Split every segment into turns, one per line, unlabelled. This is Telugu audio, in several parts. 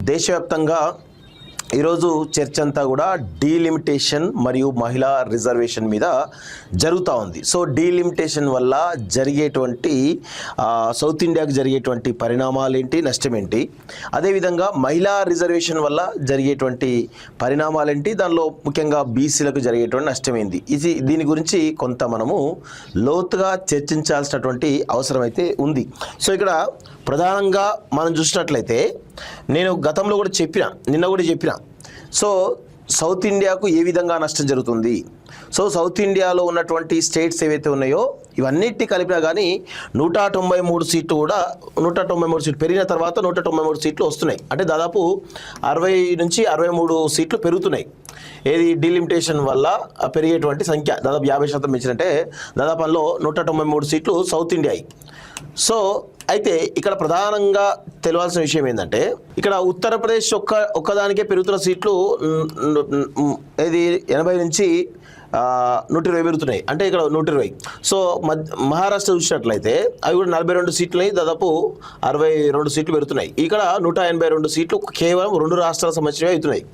దేశవ్యాప్తంగా ఈరోజు చర్చ అంతా కూడా డీలిమిటేషన్ మరియు మహిళా రిజర్వేషన్ మీద జరుగుతూ ఉంది. సో డీలిమిటేషన్ వల్ల జరిగేటువంటి సౌత్ ఇండియాకు జరిగేటువంటి పరిణామాలు ఏంటి, నష్టం ఏంటి, అదేవిధంగా మహిళా రిజర్వేషన్ వల్ల జరిగేటువంటి పరిణామాలు ఏంటి, దానిలో ముఖ్యంగా బీసీలకు జరిగేటువంటి నష్టం ఏంటి, దీని గురించి కొంత మనము లోతుగా చర్చించాల్సినటువంటి అవసరం అయితే ఉంది. సో ఇక్కడ ప్రధానంగా మనం చూసినట్లయితే నేను గతంలో కూడా నిన్న కూడా చెప్పిన సో సౌత్ ఇండియాకు ఏ విధంగా నష్టం జరుగుతుంది. సో సౌత్ ఇండియాలో ఉన్నటువంటి స్టేట్స్ ఏవైతే ఉన్నాయో ఇవన్నిటిని కలిపినా కానీ 193 సీట్లు కూడా 193 సీట్లు పెరిగిన తర్వాత 193 సీట్లు వస్తున్నాయి. అంటే దాదాపు 60 నుంచి 63 సీట్లు పెరుగుతున్నాయి. ఏది డీలిమిటేషన్ వల్ల పెరిగేటువంటి సంఖ్య దాదాపు 50% పెంచినట్టే దాదాపు అందులో 193 సీట్లు సౌత్ ఇండియా. సో అయితే ఇక్కడ ప్రధానంగా తెలియాల్సిన విషయం ఏంటంటే ఇక్కడ ఉత్తరప్రదేశ్ ఒక్కదానికే పెరుగుతున్న సీట్లు ఇది 80 నుంచి 120 పెరుగుతున్నాయి. అంటే ఇక్కడ 120. సో మహారాష్ట్ర చూసినట్లయితే అవి కూడా 42 సీట్లు దాదాపు 62 సీట్లు పెరుగుతున్నాయి. ఇక్కడ 182 సీట్లు కేవలం 2 రాష్ట్రాలకు సంబంధించినవి అవుతున్నాయి.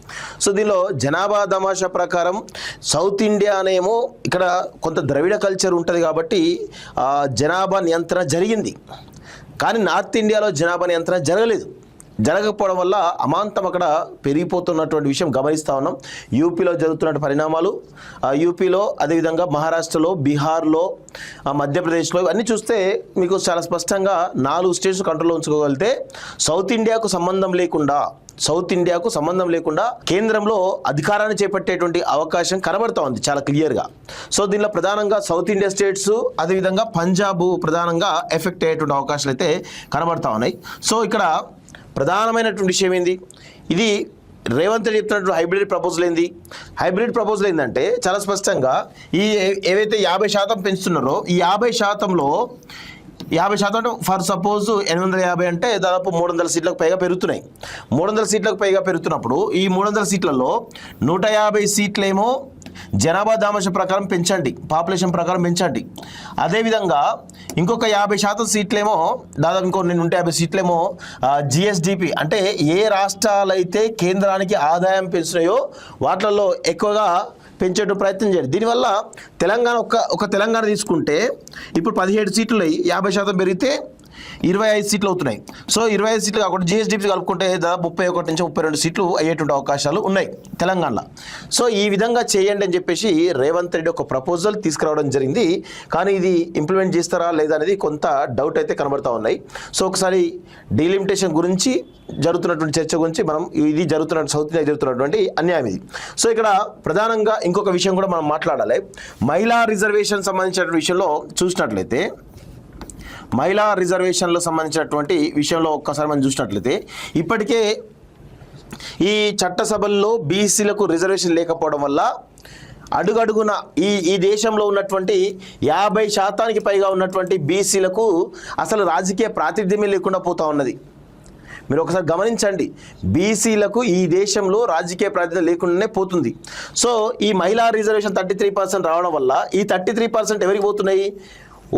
సో దీనిలో జనాభా తమాషా ప్రకారం సౌత్ ఇండియా అనేమో ఇక్కడ కొంత ద్రవిడ కల్చర్ ఉంటుంది కాబట్టి జనాభా నియంత్రణ జరిగింది. కానీ నార్త్ ఇండియాలో జనాభా నియంత్రణ జరగకపోవడం వల్ల అమాంతం అక్కడ పెరిగిపోతున్నటువంటి విషయం గమనిస్తూ ఉన్నాం. యూపీలో జరుగుతున్న పరిణామాలు, యూపీలో అదేవిధంగా మహారాష్ట్రలో, బీహార్లో, మధ్యప్రదేశ్లో ఇవన్నీ చూస్తే మీకు చాలా స్పష్టంగా 4 స్టేట్స్ కంట్రోల్లో ఉంచుకోగలిగితే సౌత్ ఇండియాకు సంబంధం లేకుండా కేంద్రంలో అధికారాన్ని చేపట్టేటువంటి అవకాశం కనబడుతూ ఉంది చాలా క్లియర్గా. సో దీనిలో ప్రధానంగా సౌత్ ఇండియా స్టేట్స్ అదేవిధంగా పంజాబ్ ప్రధానంగా ఎఫెక్ట్ అయ్యేటువంటి అవకాశాలు అయితే కనబడుతూ ఉన్నాయి. సో ఇక్కడ ప్రధానమైనటువంటి విషయం ఏంది, ఇది రేవంత్ రెడ్డి చెప్తున్నటువంటి హైబ్రిడ్ ప్రపోజల్ ఏంటంటే చాలా స్పష్టంగా ఈ ఏవైతే 50% పెంచుతున్నారో ఈ 50%లో 50% అంటే ఫర్ సపోజ్ 850 అంటే దాదాపు 300 సీట్లకు పైగా పెరుగుతున్నాయి. 300 సీట్లకు పైగా పెరుగుతున్నప్పుడు ఈ 300 సీట్లలో 150 సీట్లేమో జనాభా దామాష ప్రకారం పెంచండి, పాపులేషన్ ప్రకారం పెంచండి. అదేవిధంగా ఇంకొక 50% సీట్లేమో దాదాపు ఇంకో 150 సీట్లేమో జిఎస్డిపి అంటే ఏ రాష్ట్రాలైతే కేంద్రానికి ఆదాయం పెంచున్నాయో వాటిల్లో ఎక్కువగా పెంచే ప్రయత్నం చేయండి. దీనివల్ల తెలంగాణ ఒక తెలంగాణ తీసుకుంటే ఇప్పుడు 17 సీట్లు 50% పెరిగితే 25 సీట్లు అవుతున్నాయి. సో 25 సీట్లు కాకుండా జిఎస్డిపి కలుపుకుంటే దాదాపు 31 నుంచి 32 సీట్లు అయ్యేటువంటి అవకాశాలు ఉన్నాయి తెలంగాణలో. సో ఈ విధంగా చేయండి అని చెప్పేసి రేవంత్ రెడ్డి ఒక ప్రపోజల్ తీసుకురావడం జరిగింది. కానీ ఇది ఇంప్లిమెంట్ చేస్తారా లేదా అనేది కొంత డౌట్ అయితే కనబడుతూ ఉన్నాయి. సో ఒకసారి డీలిమిటేషన్ గురించి జరుగుతున్నటువంటి చర్చ గురించి మనం ఇది సౌత్ ఇండియా జరుగుతున్నటువంటి అన్యాయం ఇది. సో ఇక్కడ ప్రధానంగా ఇంకొక విషయం కూడా మనం మాట్లాడాలి. మహిళా రిజర్వేషన్ సంబంధించినటువంటి విషయంలో చూసినట్లయితే మహిళా రిజర్వేషన్లకు సంబంధించినటువంటి విషయంలో ఒక్కసారి మనం చూసినట్లయితే ఇప్పటికే ఈ చట్టసభల్లో బీసీలకు రిజర్వేషన్ లేకపోవడం వల్ల అడుగడుగున ఈ దేశంలో ఉన్నటువంటి 50% పైగా ఉన్నటువంటి బీసీలకు అసలు రాజకీయ ప్రాతినిధ్యమే లేకుండా పోతా ఉన్నది. మీరు ఒకసారి గమనించండి, బీసీలకు ఈ దేశంలో రాజకీయ ప్రాతినిధ్యం లేకుండానే పోతుంది. సో ఈ మహిళా రిజర్వేషన్ 33% రావడం వల్ల ఈ 33% ఎవరికి పోతున్నాయి?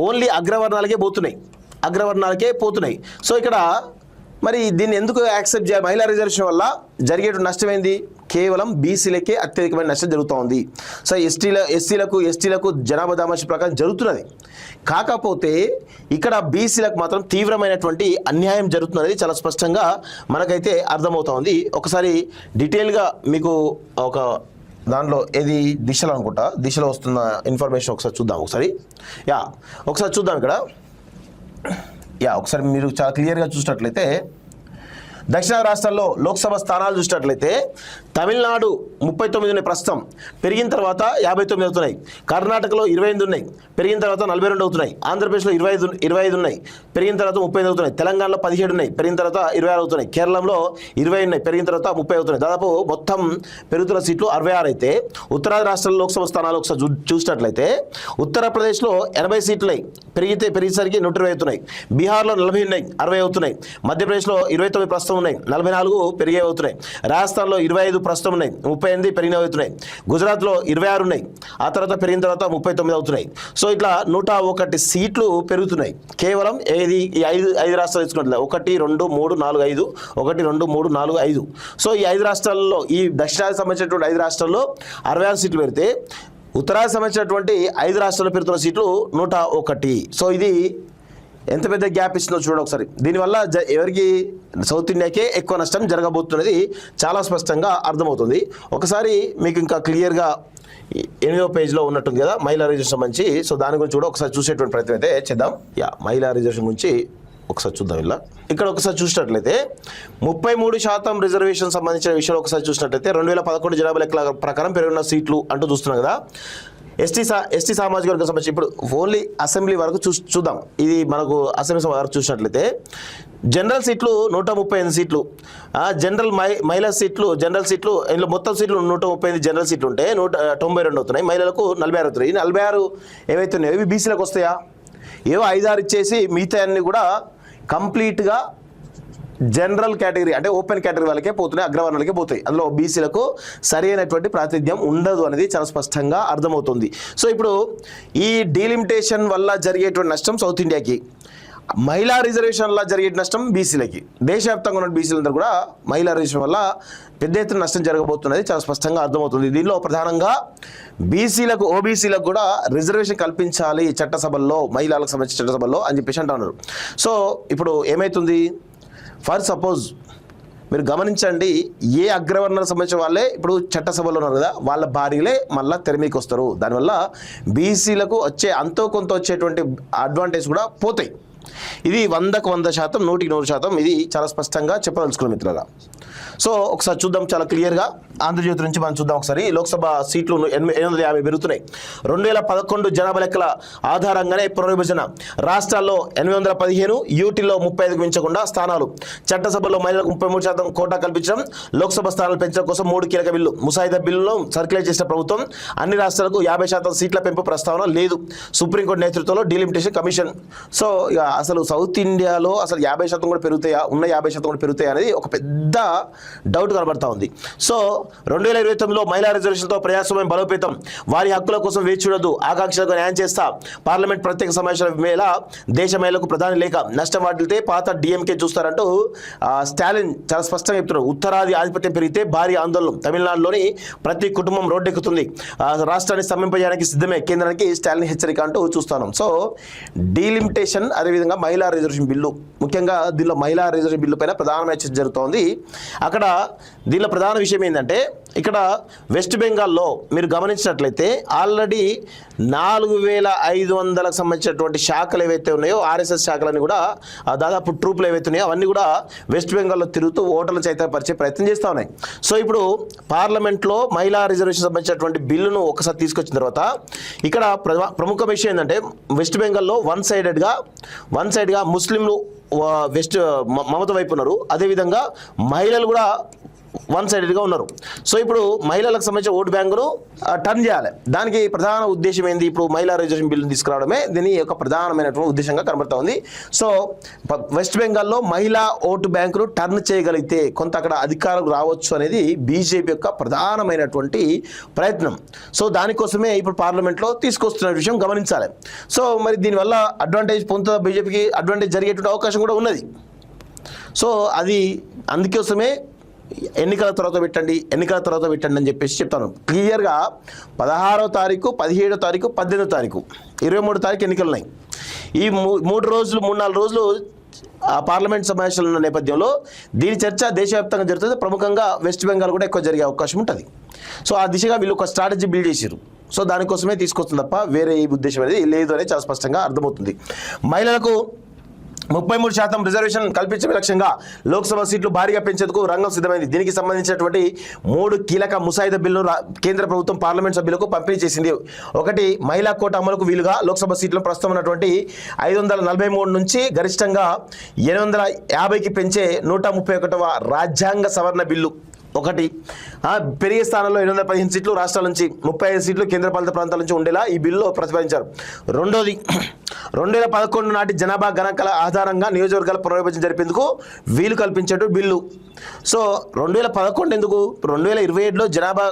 ఓన్లీ అగ్రవర్ణాలకే పోతున్నాయి. సో ఇక్కడ మరి దీన్ని ఎందుకు యాక్సెప్ట్ చేయాలి? మహిళా రిజర్వేషన్ వల్ల జరిగేటువంటి నష్టం ఏంది? కేవలం బీసీలకే అత్యధికమైన నష్టం జరుగుతూ ఉంది. సో ఎస్టీలకు జనాభా దామాష ప్రకారం జరుగుతున్నది. కాకపోతే ఇక్కడ బీసీలకు మాత్రం తీవ్రమైనటువంటి అన్యాయం జరుగుతున్నది చాలా స్పష్టంగా మనకైతే అర్థమవుతా ఉంది. ఒకసారి డీటెయిల్గా మీకు ఒక దాంట్లో ఏది దిశలో అనుకుంటా, దిశలో వస్తున్న ఇన్ఫర్మేషన్ ఒకసారి చూద్దాం. ఒకసారి చూద్దాం ఇక్కడ. ఒకసారి మీరు చాలా క్లియర్గా చూసినట్లయితే దక్షిణాది రాష్ట్రాల్లో లోక్సభ స్థానాలు చూసినట్లయితే తమిళనాడు 39 ఉన్నాయి ప్రస్తుతం, పెరిగిన తర్వాత 59 అవుతున్నాయి. కర్ణాటకలో 28 ఉన్నాయి, పెరిగిన తర్వాత 42 అవుతున్నాయి. ఆంధ్రప్రదేశ్లో 25 ఉన్నాయి, పెరిగిన తర్వాత 35 అవుతున్నాయి. తెలంగాణలో 17 ఉన్నాయి, పెరిగిన తర్వాత 26 అవుతున్నాయి. కేరళలో 20 ఉన్నాయి, పెరిగిన తర్వాత 30 అవుతున్నాయి. దాదాపు మొత్తం పెరుగుతున్న సీట్లు 66 అయితే ఉత్తరాది రాష్ట్రాల్లో లోక్సభ స్థానాలు ఒకసారి చూసినట్లయితే ఉత్తరప్రదేశ్లో 80 సీట్లు ఉన్నాయి, పెరిగేసరికి 120 అవుతున్నాయి. బీహార్లో 40 ఉన్నాయి, 60 అవుతున్నాయి. మధ్యప్రదేశ్లో 29 ప్రస్తుతం ఉన్నాయి, 44 పెరిగే అవుతున్నాయి. రాజస్థాన్లో 25 ప్రస్తుతం ఉన్నాయి, 38 పెరిగినవి అవుతున్నాయి. గుజరాత్లో 26 ఉన్నాయి, ఆ తర్వాత పెరిగిన తర్వాత 39 అవుతున్నాయి. సో ఇట్లా 101 సీట్లు పెరుగుతున్నాయి. కేవలం ఏది ఈ ఐదు రాష్ట్రాలు తీసుకున్నట్లే 1 2 3 4 5 1 2 3 4 5. సో ఈ 5 రాష్ట్రాల్లో ఈ దక్షిణాదికి సంబంధించినటువంటి 5 రాష్ట్రాల్లో 66 సీట్లు పెడితే ఉత్తరాదికి సంబంధించినటువంటి 5 రాష్ట్రాల్లో పెరుగుతున్న సీట్లు 101. సో ఇది ఎంత పెద్ద గ్యాప్ ఇస్తుందో చూడండి ఒకసారి. దీనివల్ల ఎవరికి సౌత్ ఇండియాకే ఎక్కువ నష్టం జరగబోతున్నది చాలా స్పష్టంగా అర్థమవుతుంది. ఒకసారి మీకు ఇంకా క్లియర్గా 8వ పేజ్లో ఉన్నట్టుంది కదా మహిళా రిజర్వేషన్ సంబంధించి. సో దాని గురించి కూడా ఒకసారి చూసేటువంటి ప్రయత్నం అయితే చేద్దాం. మహిళా రిజర్వేషన్ గురించి ఒకసారి చూద్దాం. ఇలా ఇక్కడ ఒకసారి చూసినట్లయితే 33% రిజర్వేషన్ సంబంధించిన విషయంలో ఒకసారి చూసినట్లయితే 2011 జనాభా లెక్కల ప్రకారం పెరిగిన సీట్లు అంటూ చూస్తున్నాం కదా. ఎస్టీ సామాజిక వర్గం సంబంధించి ఇప్పుడు ఓన్లీ అసెంబ్లీ వరకు చూద్దాం. ఇది మనకు అసెంబ్లీ వరకు చూసినట్లయితే జనరల్ సీట్లు 138 సీట్లు, జనరల్ మహిళా సీట్లు ఇందులో మొత్తం సీట్లు 138 జనరల్ సీట్లు ఉంటే 192 అవుతున్నాయి. మహిళలకు 46 అవుతున్నాయి. 46 ఏవైతే ఉన్నాయో ఇవి బీసీలకు వస్తాయా? ఏవో 5-6 ఇచ్చేసి మిగతా అన్ని కూడా కంప్లీట్గా జనరల్ కేటగిరీ అంటే ఓపెన్ కేటగిరీ వాళ్ళకే పోతున్నాయి, అగ్రవర్ణాలకే పోతాయి. అందులో బీసీలకు సరి అయినటువంటి ప్రాతినిధ్యం ఉండదు అనేది చాలా స్పష్టంగా అర్థమవుతుంది. సో ఇప్పుడు ఈ డీలిమిటేషన్ వల్ల జరిగేటువంటి నష్టం సౌత్ ఇండియాకి, మహిళా రిజర్వేషన్ వల్ల జరిగే నష్టం బీసీలకి, దేశవ్యాప్తంగా ఉన్న బీసీలందరూ కూడా మహిళా రిజర్వేషన్ వల్ల పెద్ద ఎత్తున నష్టం జరగబోతున్నది చాలా స్పష్టంగా అర్థమవుతుంది. దీనిలో ప్రధానంగా బీసీలకు ఓబీసీలకు కూడా రిజర్వేషన్ కల్పించాలి చట్టసభల్లో, మహిళలకు సంబంధించిన చట్టసభల్లో అని చెప్పేసి అంటున్నారు. సో ఇప్పుడు ఏమవుతుంది, ఫర్ సపోజ్ మీరు గమనించండి, ఏ అగ్రవర్ణాలకు సంబంధించిన వాళ్ళే ఇప్పుడు చట్టసభలో ఉన్నారు కదా, వాళ్ళ భార్యలే మళ్ళీ తెరమీకి వస్తారు. దానివల్ల బీసీలకు వచ్చే అంతో కొంత వచ్చేటువంటి అడ్వాంటేజ్ కూడా పోతాయి. ఇది 100% 100% ఇది చాలా స్పష్టంగా చెప్పదలుచుకున్నాం మిత్రులారా. సో ఒకసారి చూద్దాం చాలా క్లియర్గా. ఆంధ్రజ్యోతి నుంచి మనం చూద్దాం ఒకసారి. లోక్సభ సీట్లు 850 పెరుగుతున్నాయి. 2011 జనాభా లెక్కల ఆధారంగానే పునర్విభజన. రాష్ట్రాల్లో 815, యూటీలో 35కు మించకుండా స్థానాలు. చట్టసభలో మహిళలకు 33% కోటా కల్పించడం. లోక్సభ స్థానాలు పెంచడం కోసం 3 కీలక బిల్లు. ముసాయిదా బిల్లును సర్క్యులేట్ చేసిన ప్రభుత్వం. అన్ని రాష్ట్రాలకు 50% సీట్ల పెంపు ప్రస్తావన లేదు. సుప్రీంకోర్టు నేతృత్వంలో డీలిమిటేషన్ కమిషన్. సో ఇక అసలు సౌత్ ఇండియాలో అసలు 50% కూడా పెరుగుతాయా, ఉన్న 50% కూడా పెరుగుతాయా అనేది ఒక పెద్ద డౌట్ కనబడతా ఉంది. సో 2029లో మహిళా రిజర్వేషన్తో ప్రజాస్వామ్యం బలోపేతం. వారి హక్కుల కోసం వేచి చూడదు, ఆకాంక్షలకు న్యాయం చేస్తా. పార్లమెంట్ ప్రత్యేక సమావేశాల వేళ దేశ మహిళలకు ప్రధాని లేఖ. నష్టం వాటిల్తే పాత డిఎంకే చూస్తారంటూ స్టాలిన్ చాలా స్పష్టంగా చెప్తున్నారు. ఉత్తరాది ఆధిపత్యం పెరిగితే భారీ ఆందోళన. తమిళనాడులోని ప్రతి కుటుంబం రోడ్డెక్కుతుంది. రాష్ట్రాన్ని స్తంభింపజేయడానికి సిద్ధమే కేంద్రానికి స్టాలిన్ హెచ్చరిక అంటూ చూస్తాను. సో డీలిమిటేషన్ అదేవిధంగా మహిళా రిజర్వేషన్ బిల్లు, ముఖ్యంగా దీనిలో మహిళా రిజర్వేషన్ బిల్లు పైన ప్రధానమైన చర్చ జరుగుతోంది. అక్కడ దీనిలో ప్రధాన విషయం ఏంటంటే, ఇక్కడ వెస్ట్ బెంగాల్లో మీరు గమనించినట్లయితే ఆల్రెడీ 4500కు సంబంధించినటువంటి శాఖలు ఏవైతే ఉన్నాయో, ఆర్ఎస్ఎస్ శాఖలన్నీ కూడా దాదాపు ట్రూపులు ఏవైతే ఉన్నాయో అవన్నీ కూడా వెస్ట్ బెంగాల్లో తిరుగుతూ ఓటర్లు చైతన్యపరిచే ప్రయత్నం చేస్తూ ఉన్నాయి. సో ఇప్పుడు పార్లమెంట్లో మహిళా రిజర్వేషన్ సంబంధించినటువంటి బిల్లును ఒకసారి తీసుకొచ్చిన తర్వాత ఇక్కడ ప్రముఖ విషయం ఏంటంటే, వెస్ట్ బెంగాల్లో వన్ సైడ్గా ముస్లింలు మమత వైపు ఉన్నారు, అదేవిధంగా మహిళలు కూడా వన్ సైడెడ్గా ఉన్నారు. సో ఇప్పుడు మహిళలకు సంబంధించిన ఓటు బ్యాంకును టర్న్ చేయాలి. దానికి ప్రధాన ఉద్దేశం ఏంది, ఇప్పుడు మహిళా రిజర్వేషన్ బిల్లును తీసుకురావడమే దీని యొక్క ప్రధానమైనటువంటి ఉద్దేశంగా కనబడతా ఉంది. సో వెస్ట్ బెంగాల్లో మహిళా ఓటు బ్యాంకును టర్న్ చేయగలిగితే కొంత అక్కడ అధికారం రావచ్చు అనేది బీజేపీ యొక్క ప్రధానమైనటువంటి ప్రయత్నం. సో దానికోసమే ఇప్పుడు పార్లమెంట్లో తీసుకొస్తున్న విషయం గమనించాలి. సో మరి దీనివల్ల అడ్వాంటేజ్ పొందుతుందా, బీజేపీకి అడ్వాంటేజ్ జరిగేటువంటి అవకాశం కూడా ఉన్నది. సో అది అందుకోసమే ఎన్నికల తర్వాత పెట్టండి అని చెప్పేసి చెప్తాను క్లియర్గా. 16వ తారీఖు, 17వ తారీఖు, 18వ తారీఖు, 23వ తారీఖు ఎన్నికలు ఉన్నాయి. ఈ 3-4 రోజులు పార్లమెంట్ సమావేశాలు ఉన్న నేపథ్యంలో దీని చర్చ దేశవ్యాప్తంగా జరుగుతుంది. ప్రముఖంగా వెస్ట్ బెంగాల్ కూడా ఎక్కువ జరిగే అవకాశం ఉంటుంది. సో ఆ దిశగా వీళ్ళు ఒక స్ట్రాటజీ బిల్డ్ చేశారు. సో దానికోసమే తీసుకొస్తుంది తప్ప వేరే ఈ ఉద్దేశం అనేది లేదు అనేది చాలా స్పష్టంగా అర్థమవుతుంది. మహిళలకు 33% రిజర్వేషన్ కల్పించే లక్ష్యంగా లోక్సభ సీట్లు భారీగా పెంచేందుకు రంగం సిద్ధమైంది. దీనికి సంబంధించినటువంటి 3 కీలక ముసాయిదా బిల్లును కేంద్ర ప్రభుత్వం పార్లమెంట్ సభ్యులకు పంపిణీ చేసింది. ఒకటి, మహిళా కోట అమలుకు వీలుగా లోక్సభ సీట్లను ప్రస్తుతం ఉన్నటువంటి 543 నుంచి గరిష్టంగా 850కి పెంచే 131వ రాజ్యాంగ సవరణ బిల్లు. ఒకటి పెరిగే స్థానంలో 815 సీట్లు రాష్ట్రాల నుంచి 35 సీట్లు కేంద్రపాలిత ప్రాంతాల నుంచి ఉండేలా ఈ బిల్లులో ప్రతిపాదించారు. రెండోది 2011 నాటి జనాభా గణాంకాల ఆధారంగా నియోజకవర్గాల పునర్విభజన జరిపేందుకు వీలు కల్పించేట్టు బిల్లు. సో 2011 ఎందుకు, 2027లో జనాభా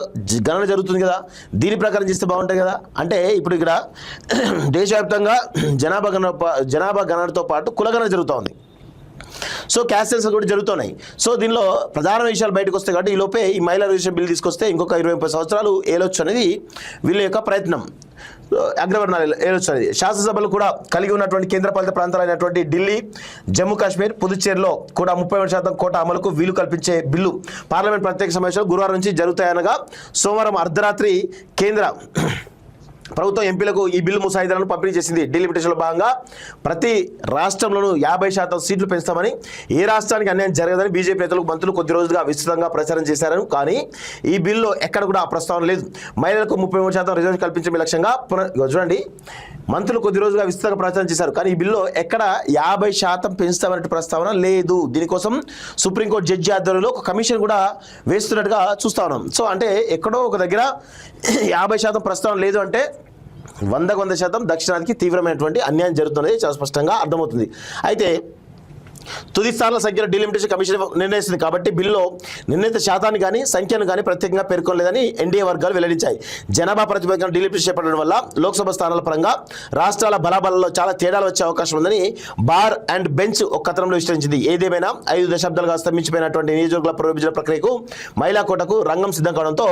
గణన జరుగుతుంది కదా, దీని ప్రకారం చేస్తే బాగుంటుంది కదా. అంటే ఇప్పుడు ఇక్కడ దేశవ్యాప్తంగా జనాభా గణనతో పాటు కులగణన జరుగుతూ ఉంది. సో క్యాస్ట్ సెన్సస్ కూడా జరుగుతున్నాయి. సో దీనిలో ప్రధాన విషయాలు బయటకు వస్తాయి కాబట్టి ఈ లోపే ఈ మహిళా రిజర్వేషన్ బిల్ తీసుకొస్తే ఇంకొక 20-30 సంవత్సరాలు ఏలొచ్చు అనేది వీళ్ళ యొక్క ప్రయత్నం. అగ్రవర్ణాలు ఏలొచ్చు అనేది. శాసనసభలు కూడా కలిగి ఉన్నటువంటి కేంద్రపాలిత ప్రాంతాలైనటువంటి ఢిల్లీ, జమ్మూ కాశ్మీర్, పుదుచ్చేరిలో కూడా 33% కోటా అమలుకు వీలు కల్పించే బిల్లు పార్లమెంట్ ప్రత్యేక సమావేశాలు గురువారం నుంచి జరుగుతాయనగా సోమవారం అర్ధరాత్రి కేంద్ర ప్రభుత్వం ఎంపీలకు ఈ బిల్లు ముసాయిదాలను పంపిణీ చేసింది. డెలిమిటేషన్లో భాగంగా ప్రతి రాష్ట్రంలోనూ 50% సీట్లు పెంచుతామని, ఏ రాష్ట్రానికి అన్యాయం జరగదని బీజేపీ నేతలకు మంత్రులు కొద్ది రోజులుగా విస్తృతంగా ప్రచారం చేశారు. కానీ ఈ బిల్లులో ఎక్కడ కూడా ఆ ప్రస్తావన లేదు. మహిళలకు 33% రిజర్వేషన్ కల్పించే లక్ష్యంగా చూడండి, మంత్రులు కొద్ది రోజులుగా విస్తృతంగా ప్రచారం చేశారు. కానీ ఈ బిల్లులో ఎక్కడ 50% పెంచుతామనే ప్రస్తావన లేదు. దీనికోసం సుప్రీంకోర్టు జడ్జి ఆధ్వర్యంలో ఒక కమిషన్ కూడా వేస్తున్నట్టుగా చూస్తా ఉన్నాం. సో అంటే ఎక్కడో ఒక దగ్గర 50% ప్రస్తావన లేదు అంటే 100% దక్షిణాదికి తీవ్రమైనటువంటి అన్యాయం జరుగుతున్నది చాలా స్పష్టంగా అర్థమవుతుంది. అయితే తుది స్థానాల సంఖ్యను డీలిమిటేషన్ కమిషన్ నిర్ణయిస్తుంది కాబట్టి బిల్లులో నిర్ణీత శాతాన్ని కానీ సంఖ్యను కానీ ప్రత్యేకంగా పేర్కొనలేదని ఎన్డీఏ వర్గాలు వెల్లడించాయి. జనాభా ప్రాతిపదికన డీలిమిటేషన్ చేపట్టడం వల్ల లోక్సభ స్థానాల పరంగా రాష్ట్రాల బలాబలలో చాలా తేడాలు వచ్చే అవకాశం ఉందని బార్ అండ్ బెంచ్ ఒక కథనంలో విశ్లేషించింది. ఏదేమైనా 5 దశాబ్దాలుగా స్తంభించిపోయినటువంటి నియోజకవర్గాల పునర్విభజన ప్రక్రియకు మహిళా కోటకు రంగం సిద్ధం కావడంతో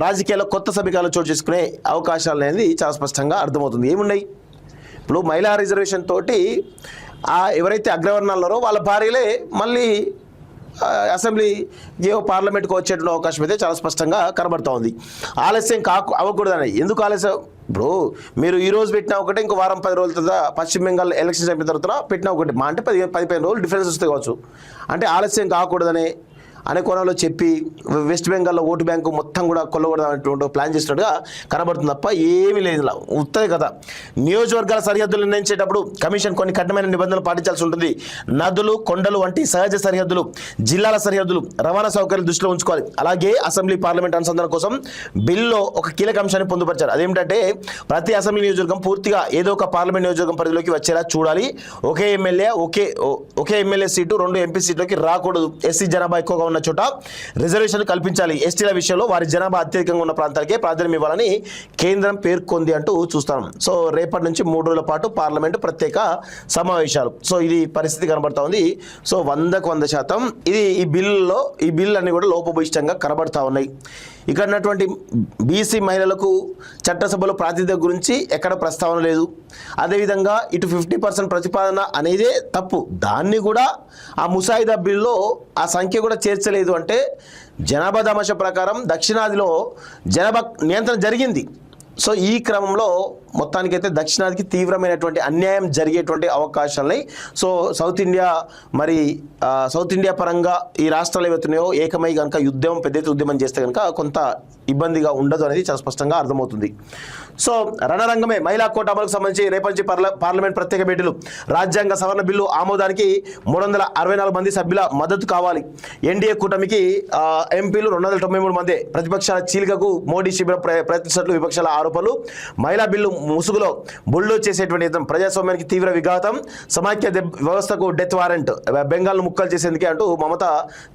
రాజకీయాల్లో కొత్త సమీకరణలు చోటు చేసుకునే అవకాశాలు అనేది చాలా స్పష్టంగా అర్థమవుతుంది. ఏమున్నాయి ఇప్పుడు మహిళా రిజర్వేషన్ తోటి ఎవరైతే అగ్రవర్ణాల్లో వాళ్ళ భార్యలే మళ్ళీ అసెంబ్లీ పార్లమెంట్కి వచ్చేటువంటి అవకాశం అయితే చాలా స్పష్టంగా కనబడుతూ ఉంది. ఆలస్యం అవ్వకూడదని. ఎందుకు ఆలస్యం? ఇప్పుడు మీరు ఈ రోజు పెట్టినా ఒకటే, ఇంకో వారం 10 రోజుల తర్వాత పశ్చిమ బెంగాల్ ఎలక్షన్స్ అయిపోయిన తర్వాత పెట్టినా ఒకటి, మా అంటే 15 రోజులు డిఫరెన్స్ వస్తే కావచ్చు. అంటే ఆలస్యం కాకూడదని అనే కోణంలో చెప్పి వెస్ట్ బెంగాల్లో ఓటు బ్యాంకు మొత్తం కూడా కొల్లగొడదామనేటువంటి ప్లాన్ చేసినట్టుగా కనబడుతుంది తప్ప ఏమీ లేదు. ఇలా ఉత్తది కదా. నియోజకవర్గాల సరిహద్దులు నిర్ణయించేటప్పుడు కమిషన్ కొన్ని కఠినమైన నిబంధనలు పాటించాల్సి ఉంటుంది. నదులు, కొండలు వంటి సహజ సరిహద్దులు, జిల్లాల సరిహద్దులు, రవాణా సౌకర్యాలు దృష్టిలో ఉంచుకోవాలి. అలాగే అసెంబ్లీ పార్లమెంట్ అనుసంధానం కోసం బిల్లులో ఒక కీలక అంశాన్ని పొందుపరిచారు. అదేమిటంటే ప్రతి అసెంబ్లీ నియోజకవర్గం పూర్తిగా ఏదో ఒక పార్లమెంట్ నియోజకవర్గం పరిధిలోకి వచ్చేలా చూడాలి. ఒకే ఎమ్మెల్యే సీటు 2 ఎంపీ సీట్లోకి రాకూడదు. ఎస్సీ జనాభా ఎక్కువగా ఉన్న చోట రిజర్వేషన్ కల్పించాలి. ఎస్టీల విషయంలో వారి జనాభా అత్యధికంగా ఉన్న ప్రాంతాలకే ప్రాధాన్యం ఇవ్వాలని కేంద్రం పేర్కొంది అంటూ చూస్తాం. సో రేపటి నుంచి 3 రోజుల పాటు పార్లమెంటు ప్రత్యేక సమావేశాలు. సో ఇది పరిస్థితి కనబడతా ఉంది. సో 100% ఇది ఈ బిల్లు అన్ని కూడా లోపభూయిష్టంగా కనబడతా ఉన్నాయి. ఇక్కడ ఉన్నటువంటి బీసీ మహిళలకు చట్టసభలో ప్రాతినిధ్యం గురించి ఎక్కడ ప్రస్తావన లేదు. అదేవిధంగా ఇటు 50% ప్రతిపాదన అనేదే తప్పు. దాన్ని కూడా ఆ ముసాయిదా బిల్లులో ఆ సంఖ్య కూడా చేర్చలేదు. అంటే జనాభా దామాషా ప్రకారం దక్షిణాదిలో జనాభా నియంత్రణ జరిగింది. సో ఈ క్రమంలో మొత్తానికైతే దక్షిణాదికి తీవ్రమైనటువంటి అన్యాయం జరిగేటువంటి అవకాశాలని సో సౌత్ ఇండియా పరంగా ఈ రాష్ట్రాలు ఏవైతున్నాయో ఏకమై కనుక పెద్ద ఉద్యమం చేస్తే కనుక కొంత ఇబ్బందిగా ఉండదు అనేది చాలా స్పష్టంగా అర్థమవుతుంది. సో రణరంగమే మహిళా కోటా అమలుకు సంబంధించి రేపటి నుంచి పార్లమెంట్ ప్రత్యేక భేటీలు. రాజ్యాంగ సవరణ బిల్లు ఆమోదానికి 364 మంది సభ్యుల మద్దతు కావాలి. ఎన్డీఏ కూటమికి ఎంపీలు 293 మంది. ప్రతిపక్షాల చీలికకు మోడీ శిబిరం ప్రయత్నిస్తున్నట్లు విపక్షాల ఆరోపణలు. మహిళా బిల్లు ముసుగులో బుల్డో చేసేటువంటి ప్రజాస్వామ్యానికి తీవ్ర విఘాతం. సమాఖ్య వ్యవస్థకు డెత్ వారెంట్. బెంగాల్ను ముక్కలు చేసేందుకే అంటూ మమత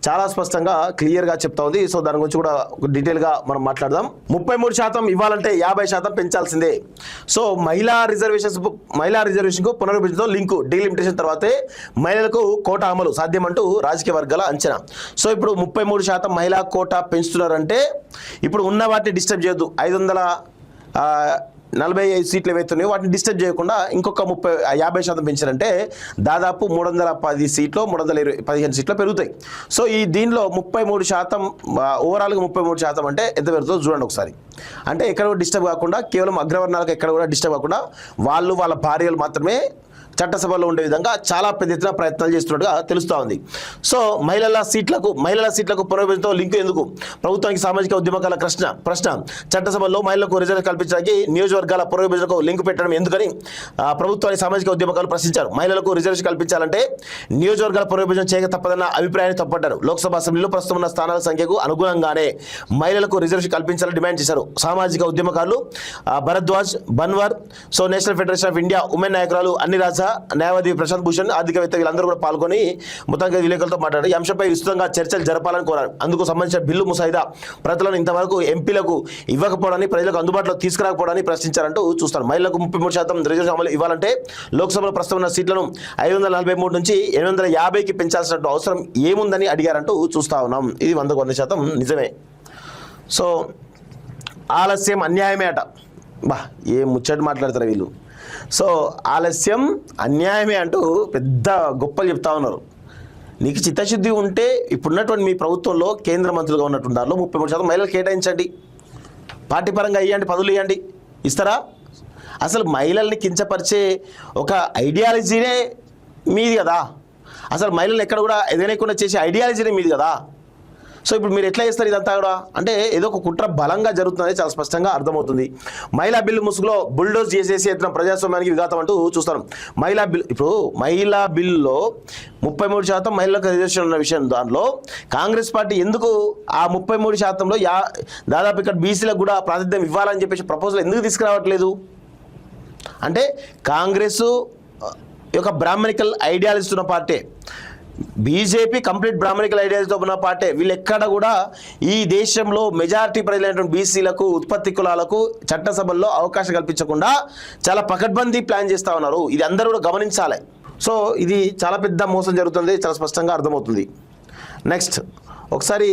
చాలా స్పష్టంగా క్లియర్గా చెప్తా ఉంది. సో దాని గురించి కూడా డీటెయిల్గా మనం మాట్లాడదాం. 33% ఇవ్వాలంటే 50% పెంచాల్సిందే. సో మహిళా రిజర్వేషన్కు పునర్విభజనతో లింకు. డీలిమిటేషన్ తర్వాతే మహిళలకు కోటా అమలు సాధ్యమంటూ రాజకీయ వర్గాల అంచనా. సో ఇప్పుడు 33% మహిళా కోటా పెంచుతున్నారంటే ఇప్పుడు ఉన్న వాటిని డిస్టర్బ్ చేయొద్దు. 545 సీట్లు ఏవైతున్నాయో వాటిని డిస్టర్బ్ చేయకుండా ఇంకొక 50% పెంచారంటే దాదాపు 310 సీట్లు 315 సీట్లు పెరుగుతాయి. సో దీనిలో 33% ఓవరాల్గా 33% అంటే ఎంత పెరుగుతుందో చూడండి ఒకసారి. అంటే ఎక్కడ కూడా డిస్టర్బ్ కాకుండా కేవలం అగ్రవర్ణాలకు ఎక్కడ కూడా డిస్టర్బ్ కాకుండా వాళ్ళ భార్యలు మాత్రమే చట్టసభలో ఉండే విధంగా చాలా పెద్ద ఎత్తున ప్రయత్నాలు చేస్తున్నట్టుగా తెలుస్తూ ఉంది. సో మహిళల సీట్లకు పునర్విభజనతో లింకు ఎందుకు? ప్రభుత్వానికి సామాజిక ఉద్యమకాల ప్రశ్న చట్టసభలో మహిళలకు రిజర్వ్ కల్పించడానికి నియోజకవర్గాల పునర్విభజనకు లింకు పెట్టడం ఎందుకని ప్రభుత్వానికి సామాజిక ఉద్యమకాలు ప్రశ్నించారు. మహిళలకు రిజర్వేషన్ కల్పించాలంటే నియోజకవర్గాల పునర్విభజన చేయక తప్పదన్న అభిప్రాయాన్ని తప్పట్టారు. లోక్సభ అసెంబ్లీలో ప్రస్తుతం ఉన్న స్థానాల సంఖ్యకు అనుగుణంగానే మహిళలకు రిజర్వేషన్ కల్పించాలని డిమాండ్ చేశారు. సామాజిక ఉద్యమకారులు Bharadwaj, Bhanwar, so national federation of India women నాయకురాలు అన్ని రాజా, న్యాయవాది ప్రశాంత్ భూషణ్, ఆర్థికవేత్త వీళ్ళందరూ కూడా పాల్గొని మొత్తంగా విలేకరులతో మాట్లాడారు. ఈ అంశంపై విస్తృతంగా చర్చలు జరపాలని కోరారు. అందుకు సంబంధించిన బిల్లు ముసాయిదా ప్రతులను ఇంతవరకు ఎంపీలకు ఇవ్వకపోవడాన్ని, ప్రజలకు అందుబాటులో తీసుకురాకపోవడాన్ని ప్రశ్నించారంటూ చూస్తారు. మహిళలకు 33% రిజర్వేషన్ అమలు ఇవ్వాలంటే లోక్సభలో ప్రస్తుతం ఉన్న సీట్లను 543 నుంచి 850కి పెంచాల్సిన అవసరం ఏముందని అడిగారంటూ చూస్తా ఉన్నాం. ఇది 100% నిజమే. సో ఆలస్యం అన్యాయమే అట. బా ఏ ముచ్చట మాట్లాడతారు వీళ్ళు. సో ఆలస్యం అన్యాయమే అంటూ పెద్ద గొప్పలు చెప్తా ఉన్నారు. నీకు చిత్తశుద్ధి ఉంటే ఇప్పుడున్నటువంటి మీ ప్రభుత్వంలో కేంద్ర మంత్రులుగా ఉన్నట్టున్నారో 33% మహిళలు కేటాయించండి, పార్టీ పరంగా ఇవ్వండి, పదవులు ఇవ్వండి. ఇస్తారా? అసలు మహిళల్ని కించపరిచే ఒక ఐడియాలజీనే మీది కదా. అసలు మహిళలు ఎక్కడ కూడా ఎదగనేకుండా చేసే ఐడియాలజీనే మీది కదా. సో ఇప్పుడు మీరు ఎట్లా చేస్తారు ఇదంతా కూడా? అంటే ఏదో ఒక కుట్ర బలంగా జరుగుతుందని చాలా స్పష్టంగా అర్థమవుతుంది. మహిళా బిల్లు ముసుగులో బుల్డోజ్ చేసేసి ఎత్తున ప్రజాస్వామ్యానికి విఘాతం అంటూ చూస్తాను. మహిళా బిల్లులో 33% మహిళలకు రిజర్వేషన్ ఉన్న విషయం, దానిలో కాంగ్రెస్ పార్టీ ఎందుకు ఆ 33%లో దాదాపు ఇక్కడ బీసీలకు కూడా ప్రాతినిధ్యం ఇవ్వాలని చెప్పేసి ప్రపోజల్ ఎందుకు తీసుకురావట్లేదు? అంటే కాంగ్రెస్ యొక్క బ్రాహ్మణికల్ ఐడియాలజీ ఉన్న పార్టీ, బీజేపీ కంప్లీట్ బ్రాహ్మణికల్ ఐడియాలజీతో ఉన్న పార్టీ. వీళ్ళు ఎక్కడ కూడా ఈ దేశంలో మెజారిటీ ప్రజలైనటువంటి బీసీలకు, ఉత్పత్తి కులాలకు చట్టసభల్లో అవకాశం కల్పించకుండా చాలా పకడ్బందీ ప్లాన్ చేస్తూ ఉన్నారు. ఇది అందరూ కూడా గమనించాలి. సో ఇది చాలా పెద్ద మోసం జరుగుతుంది, చాలా స్పష్టంగా అర్థమవుతుంది. నెక్స్ట్ ఒకసారి